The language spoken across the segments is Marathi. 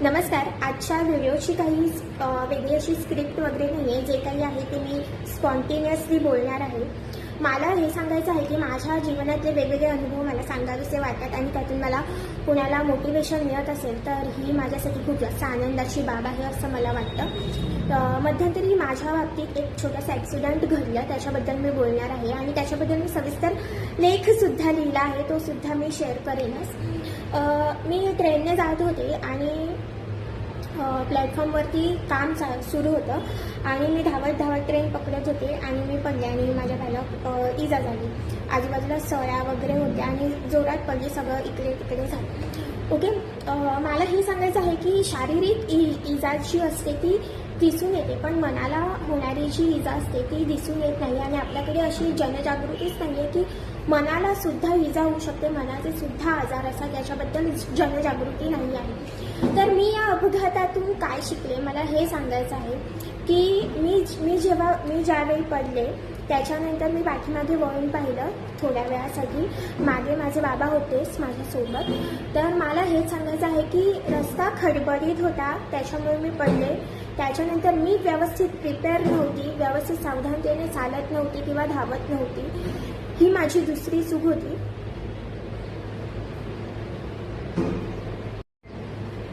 नमस्कार. आजच्या व्हिडिओची काही वेगळी अशी स्क्रिप्ट वगैरे नाही आहे. जे काही आहे ते मी स्पॉन्टेनियसली बोलणार आहे. मला हे सांगायचं आहे की माझ्या जीवनातले वेगवेगळे अनुभव मला सांगावेसे वाटतात आणि त्यातून मला कुणाला मोटिवेशन मिळत असेल तर ही माझ्यासाठी खूप जास्त आनंदाची बाब आहे असं मला वाटतं. मध्यंतरी माझ्या बाबतीत एक छोटासा ॲक्सिडेंट घडला, त्याच्याबद्दल मी बोलणार आहे आणि त्याच्याबद्दल मी सविस्तर लेखसुद्धा लिहिला आहे, तो सुद्धा मी शेअर करेनच. मी ट्रेनने जात होते आणि प्लॅटफॉर्मवरती काम सुरू होतं आणि मी धावत ट्रेन पकडत होते आणि मी पडले आणि माझ्या पायाला इजा झाली. आजूबाजूला सळ्या वगैरे होत्या आणि जोरात पडली, सगळं इकडे तिकडे झालं. ओके, मला हे सांगायचं आहे की शारीरिक इजा जी असते ती दिसून येते, पण मनाला होणारी जी इजा असते ती दिसून येत नाही आणि आपल्याकडे अशी जनजागृतीच नाही आहे की मनाला सुद्धा इजा होऊ शकते, मनाचे सुद्धा आजार असतात, त्याच्याबद्दल जनजागृती नाही आहे. तर मी या अपघातातून काय शिकले मला हे सांगायचं आहे की मी ज्यावेळी पडले त्याच्यानंतर मी पाठीमागे वळून पाहिलं थोड्या वेळासाठी. मागे माझे बाबा होतेच माझ्यासोबत. तर मला हेच सांगायचं आहे की रस्ता खडबडीत होता, त्याच्यामुळे मी पडले. त्याच्यानंतर मी व्यवस्थित प्रिपेअर नव्हती, व्यवस्थित सावधानतेने चालत नव्हती किंवा धावत नव्हती. ही माझी दुसरी चूक होती.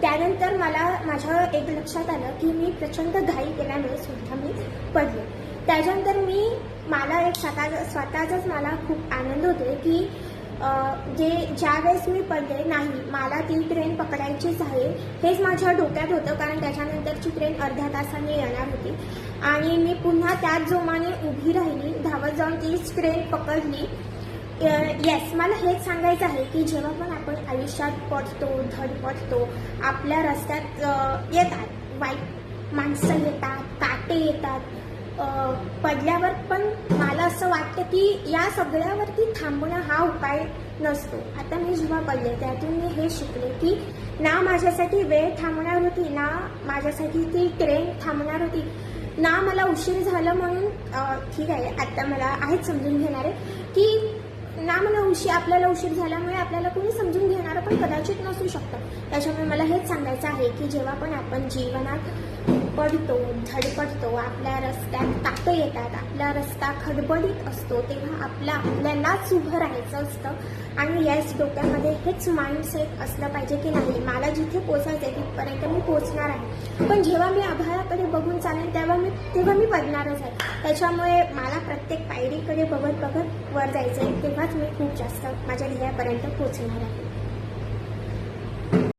त्यानंतर मला माझ्या एक लक्षात आलं की मी प्रचंड घाई केल्यामुळे सुद्धा मी पडले. त्याच्यानंतर मला एक स्वतःचाच मला खूप आनंद होतो की ज्या वेळेस मी पडले नाही, मला ती ट्रेन पकडायचीच आहे हेच माझ्या डोक्यात होतं, कारण त्याच्यानंतरची ट्रेन अर्ध्या तासाने येणार होती आणि मी पुन्हा त्याच जोमाने उभी राहिली, धावत जाऊन तीच ट्रेन पकडली. येस, मला हेच सांगायचं आहे की जेव्हा पण आपण आयुष्यात पडतो, धडपडतो, आपल्या रस्त्यात येतात वाईट माणसं येतात, काटे येतात, पडल्यावर पण मला असं वाटतं की या सगळ्यावरती थांबणं हा उपाय नसतो. आता मी जेव्हा पडले त्यातून मी हे शिकले की ना माझ्यासाठी वेळ थांबणार होती, ना माझ्यासाठी ती ट्रेन थांबणार होती, ना मला उशीर झालं म्हणून ठीक आहे, आता मला आहेच समजून घेणारे की ना मला आपल्याला उशीर झाल्यामुळे आपल्याला कोणी समजून घेणारं पण कदाचित नसू शकतं. त्याच्यामुळे मला हेच सांगायचं आहे की जेव्हा पण आपण जीवनात पडतो, धडपडतो, आपल्या रस्त्यात काटे येतात, आपला रस्ता खडबडीत असतो, तेव्हा आपल्यालाच उभं राहायचं असतं आणि याच डोक्यामध्ये हेच माइंडसेट असलं पाहिजे की नाही, मला जिथे पोचायचं आहे तिथपर्यंत मी पोचणार आहे, पण जेव्हा मी आभाळाकडे बघून चालेल तेव्हा मी पडणारच आहे. त्याच्यामुळे मला प्रत्येक पायरीकडे बघत वर जायचं आहे, तेव्हाच मी खूप जास्त माझ्या ध्येयापर्यंत पोचणार आहे.